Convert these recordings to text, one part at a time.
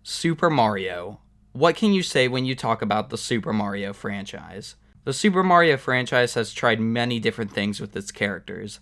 Super Mario. What can you say when you talk about the Super Mario franchise? The Super Mario franchise has tried many different things with its characters.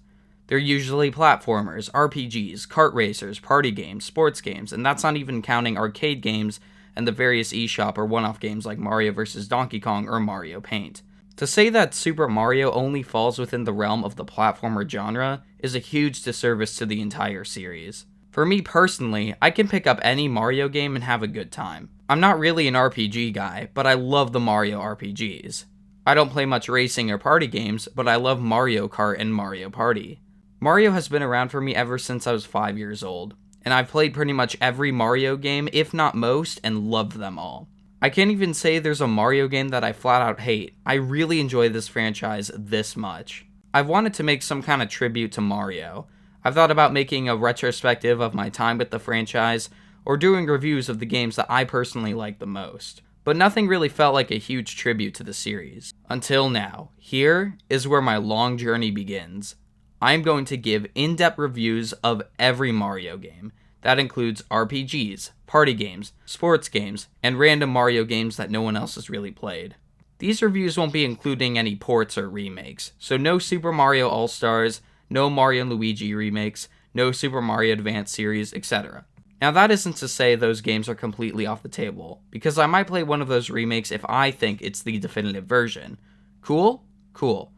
They're usually platformers, RPGs, kart racers, party games, sports games, and that's not even counting arcade games and the various eShop or one-off games like Mario vs. Donkey Kong or Mario Paint. To say that Super Mario only falls within the realm of the platformer genre is a huge disservice to the entire series. For me personally, I can pick up any Mario game and have a good time. I'm not really an RPG guy, but I love the Mario RPGs. I don't play much racing or party games, but I love Mario Kart and Mario Party. Mario has been around for me ever since I was 5 years old, and I've played pretty much every Mario game, if not most, and loved them all. I can't even say there's a Mario game that I flat out hate. I really enjoy this franchise this much. I've wanted to make some kind of tribute to Mario. I've thought about making a retrospective of my time with the franchise, or doing reviews of the games that I personally like the most. But nothing really felt like a huge tribute to the series. Until now. Here is where my long journey begins. I'm going to give in-depth reviews of every Mario game. That includes RPGs, party games, sports games, and random Mario games that no one else has really played. These reviews won't be including any ports or remakes, so no Super Mario All-Stars, no Mario & Luigi remakes, no Super Mario Advance series, etc. Now that isn't to say those games are completely off the table, because I might play one of those remakes if I think it's the definitive version. Cool? Cool.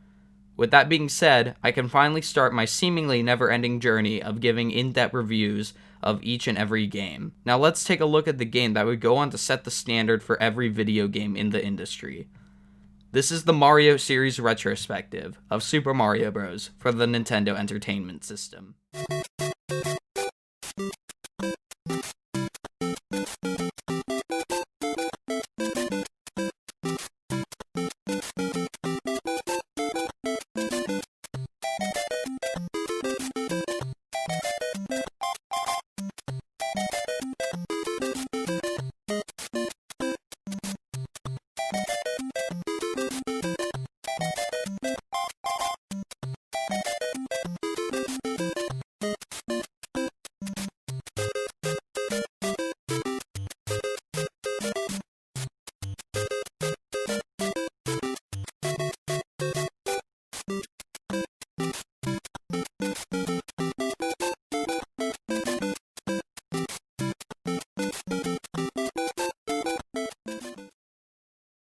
With that being said, I can finally start my seemingly never-ending journey of giving in-depth reviews of each and every game. Now let's take a look at the game that would go on to set the standard for every video game in the industry. This is the Mario Series Retrospective of Super Mario Bros. For the Nintendo Entertainment System.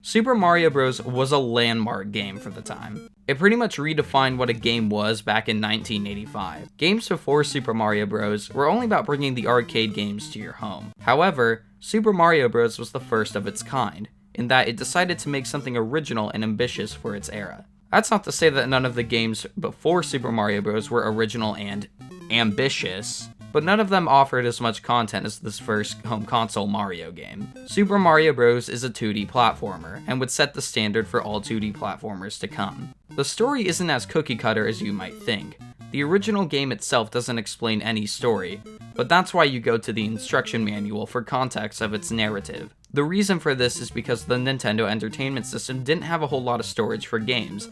Super Mario Bros. Was a landmark game for the time. It pretty much redefined what a game was back in 1985. Games before Super Mario Bros. Were only about bringing the arcade games to your home. However, Super Mario Bros. Was the first of its kind, in that it decided to make something original and ambitious for its era. That's not to say that none of the games before Super Mario Bros. Were original and ambitious, but none of them offered as much content as this first home console Mario game. Super Mario Bros. Is a 2D platformer, and would set the standard for all 2D platformers to come. The story isn't as cookie-cutter as you might think. The original game itself doesn't explain any story, but that's why you go to the instruction manual for context of its narrative. The reason for this is because the Nintendo Entertainment System didn't have a whole lot of storage for games.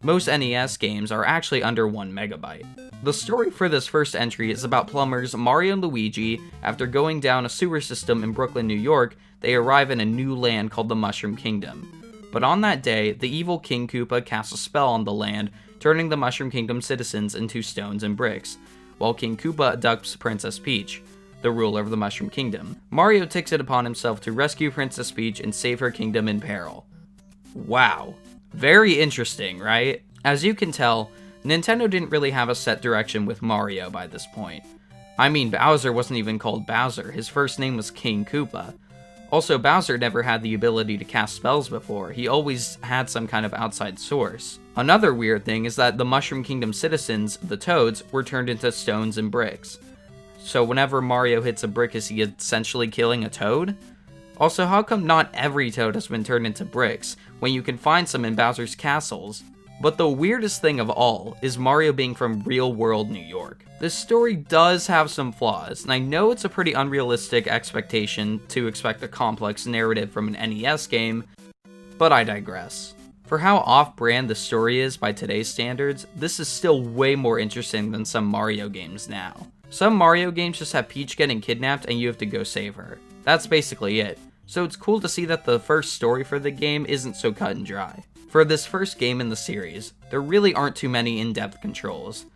Most NES games are actually under 1 megabyte. The story for this first entry is about plumbers Mario and Luigi. After going down a sewer system in Brooklyn, New York, they arrive in a new land called the Mushroom Kingdom. But on that day, the evil King Koopa casts a spell on the land, turning the Mushroom Kingdom citizens into stones and bricks, while King Koopa abducts Princess Peach, the ruler of the Mushroom Kingdom. Mario takes it upon himself to rescue Princess Peach and save her kingdom in peril. Wow. Very interesting, right? As you can tell, Nintendo didn't really have a set direction with Mario by this point. I mean, Bowser wasn't even called Bowser, his first name was King Koopa. Also, Bowser never had the ability to cast spells before, he always had some kind of outside source. Another weird thing is that the Mushroom Kingdom citizens, the Toads, were turned into stones and bricks. So whenever Mario hits a brick, is he essentially killing a Toad? Also, how come not every Toad has been turned into bricks, when you can find some in Bowser's castles? But the weirdest thing of all is Mario being from real-world New York. This story does have some flaws, and I know it's a pretty unrealistic expectation to expect a complex narrative from an NES game, but I digress. For how off-brand the story is by today's standards, this is still way more interesting than some Mario games now. Some Mario games just have Peach getting kidnapped and you have to go save her. That's basically it. So it's cool to see that the first story for the game isn't so cut and dry. For this first game in the series, there really aren't too many in-depth controls.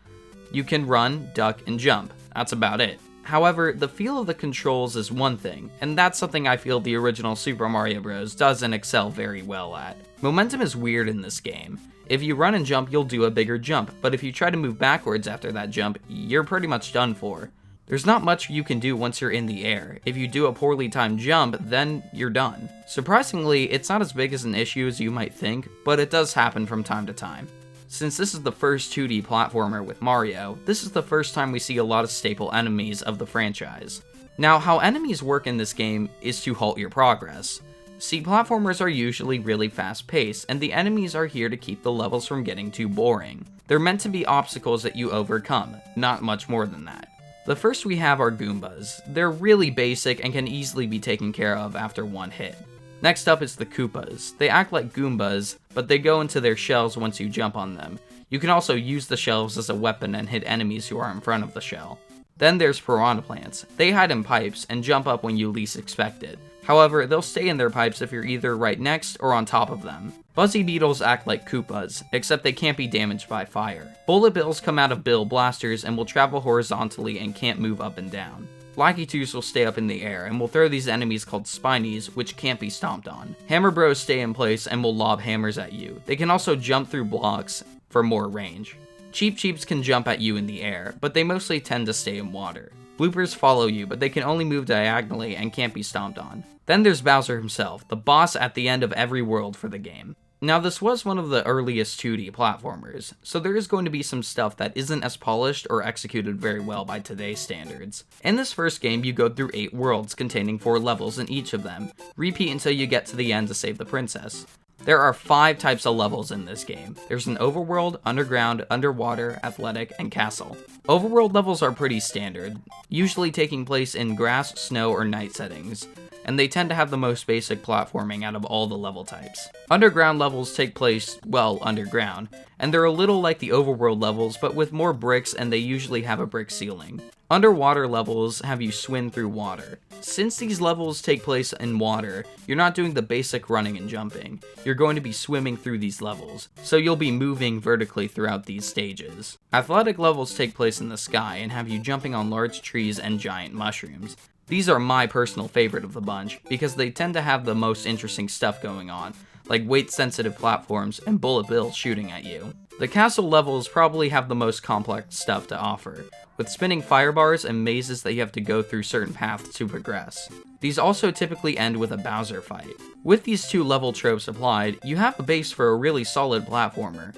You can run, duck, and jump. That's about it. However, the feel of the controls is one thing, and that's something I feel the original Super Mario Bros. Does and excel very well at. Momentum is weird in this game. If you run and jump, you'll do a bigger jump, but if you try to move backwards after that jump, you're pretty much done for. There's not much you can do once you're in the air. If you do a poorly timed jump, then you're done. Surprisingly, it's not as big as an issue as you might think, but it does happen from time to time. Since this is the first 2D platformer with Mario, this is the first time we see a lot of staple enemies of the franchise. Now, how enemies work in this game is to halt your progress. See, platformers are usually really fast-paced, and the enemies are here to keep the levels from getting too boring. They're meant to be obstacles that you overcome, not much more than that. The first we have are Goombas. They're really basic and can easily be taken care of after one hit. Next up is the Koopas. They act like Goombas, but they go into their shells once you jump on them. You can also use the shells as a weapon and hit enemies who are in front of the shell. Then there's Piranha Plants. They hide in pipes and jump up when you least expect it. However, they'll stay in their pipes if you're either right next or on top of them. Buzzy Beetles act like Koopas, except they can't be damaged by fire. Bullet Bills come out of Bill Blasters and will travel horizontally and can't move up and down. Lakitus will stay up in the air and will throw these enemies called Spinies, which can't be stomped on. Hammer Bros stay in place and will lob hammers at you. They can also jump through blocks for more range. Cheep Cheeps can jump at you in the air, but they mostly tend to stay in water. Bloopers follow you, but they can only move diagonally and can't be stomped on. Then there's Bowser himself, the boss at the end of every world for the game. Now, this was one of the earliest 2D platformers, so there is going to be some stuff that isn't as polished or executed very well by today's standards. In this first game, you go through 8 worlds containing 4 levels in each of them. Repeat until you get to the end to save the princess. There are 5 types of levels in this game. There's an overworld, underground, underwater, athletic, and castle. Overworld levels are pretty standard, usually taking place in grass, snow, or night settings, and they tend to have the most basic platforming out of all the level types. Underground levels take place, well, underground, and they're a little like the overworld levels, but with more bricks, and they usually have a brick ceiling. Underwater levels have you swim through water. Since these levels take place in water, you're not doing the basic running and jumping. You're going to be swimming through these levels, so you'll be moving vertically throughout these stages. Athletic levels take place in the sky and have you jumping on large trees and giant mushrooms. These are my personal favorite of the bunch, because they tend to have the most interesting stuff going on, like weight-sensitive platforms and bullet bills shooting at you. The castle levels probably have the most complex stuff to offer, with spinning fire bars and mazes that you have to go through certain paths to progress. These also typically end with a Bowser fight. With these 2 level tropes applied, you have a base for a really solid platformer.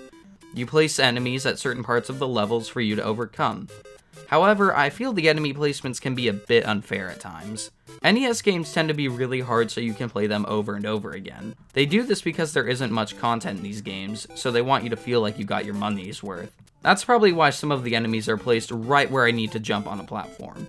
You place enemies at certain parts of the levels for you to overcome. However, I feel the enemy placements can be a bit unfair at times. NES games tend to be really hard so you can play them over and over again. They do this because there isn't much content in these games, so they want you to feel like you got your money's worth. That's probably why some of the enemies are placed right where I need to jump on a platform.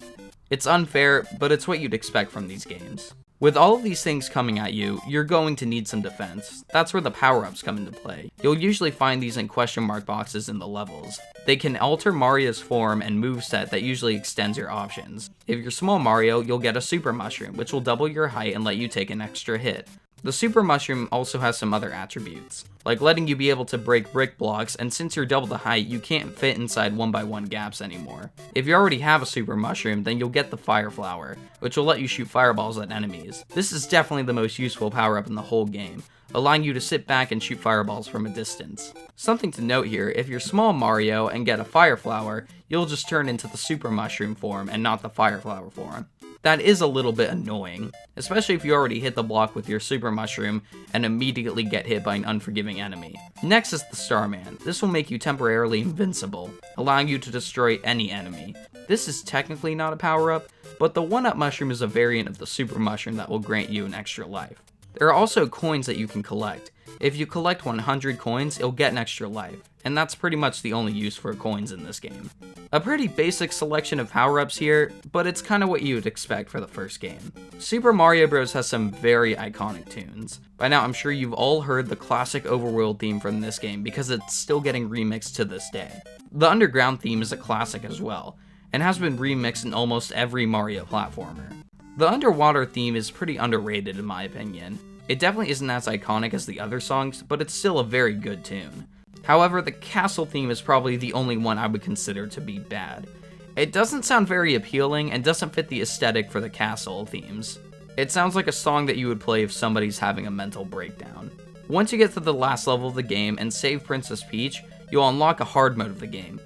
It's unfair, but it's what you'd expect from these games. With all of these things coming at you, you're going to need some defense. That's where the power-ups come into play. You'll usually find these in question mark boxes in the levels. They can alter Mario's form and moveset that usually extends your options. If you're small Mario, you'll get a Super Mushroom, which will double your height and let you take an extra hit. The Super Mushroom also has some other attributes, like letting you be able to break brick blocks, and since you're double the height, you can't fit inside 1x1 gaps anymore. If you already have a Super Mushroom, then you'll get the Fire Flower, which will let you shoot fireballs at enemies. This is definitely the most useful power-up in the whole game, allowing you to sit back and shoot fireballs from a distance. Something to note here, if you're small Mario and get a Fire Flower, you'll just turn into the Super Mushroom form and not the Fire Flower form. That is a little bit annoying, especially if you already hit the block with your Super Mushroom and immediately get hit by an unforgiving enemy. Next is the Starman. This will make you temporarily invincible, allowing you to destroy any enemy. This is technically not a power-up, but the 1-Up Mushroom is a variant of the Super Mushroom that will grant you an extra life. There are also coins that you can collect. If you collect 100 coins, you'll get an extra life, and that's pretty much the only use for coins in this game. A pretty basic selection of power-ups here, but it's kinda what you would expect for the first game. Super Mario Bros. Has some very iconic tunes. By now, I'm sure you've all heard the classic overworld theme from this game because it's still getting remixed to this day. The underground theme is a classic as well, and has been remixed in almost every Mario platformer. The underwater theme is pretty underrated in my opinion. It definitely isn't as iconic as the other songs, but it's still a very good tune. However, the castle theme is probably the only one I would consider to be bad. It doesn't sound very appealing and doesn't fit the aesthetic for the castle themes. It sounds like a song that you would play if somebody's having a mental breakdown. Once you get to the last level of the game and save Princess Peach, you'll unlock a hard mode of the game.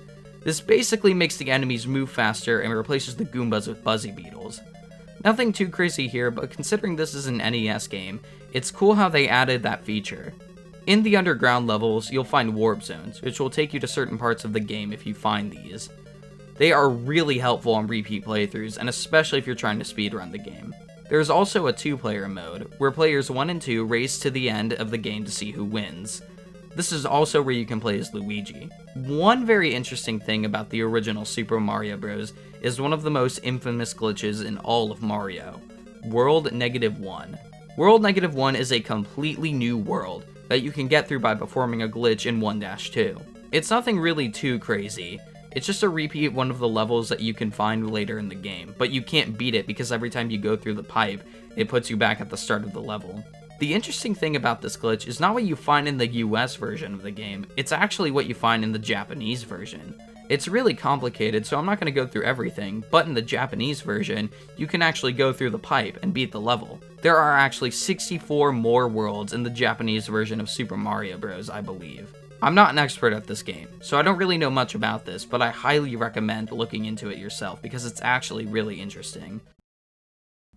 This basically makes the enemies move faster and replaces the Goombas with Buzzy Beetles. Nothing too crazy here, but considering this is an NES game, it's cool how they added that feature. In the underground levels, you'll find warp zones, which will take you to certain parts of the game if you find these. They are really helpful on repeat playthroughs, and especially if you're trying to speedrun the game. There is also a 2-player mode, where players 1 and 2 race to the end of the game to see who wins. This is also where you can play as Luigi. One very interesting thing about the original Super Mario Bros. Is one of the most infamous glitches in all of Mario, World -1. World -1 is a completely new world that you can get through by performing a glitch in 1-2. It's nothing really too crazy. It's just a repeat one of the levels that you can find later in the game, but you can't beat it because every time you go through the pipe, it puts you back at the start of the level. The interesting thing about this glitch is not what you find in the US version of the game, it's actually what you find in the Japanese version. It's really complicated, so I'm not going to go through everything, but in the Japanese version, you can actually go through the pipe and beat the level. There are actually 64 more worlds in the Japanese version of Super Mario Bros., I believe. I'm not an expert at this game, so I don't really know much about this, but I highly recommend looking into it yourself because it's actually really interesting.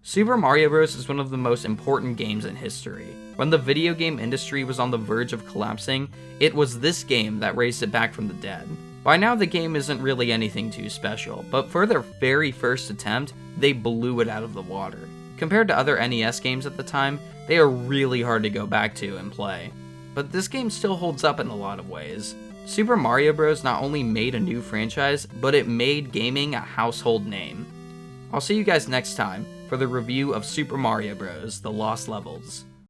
Super Mario Bros. Is one of the most important games in history. When the video game industry was on the verge of collapsing, it was this game that raised it back from the dead. By now the game isn't really anything too special, but for their very first attempt, they blew it out of the water. Compared to other NES games at the time, they are really hard to go back to and play. But this game still holds up in a lot of ways. Super Mario Bros. Not only made a new franchise, but it made gaming a household name. I'll see you guys next time for the review of Super Mario Bros. The Lost Levels.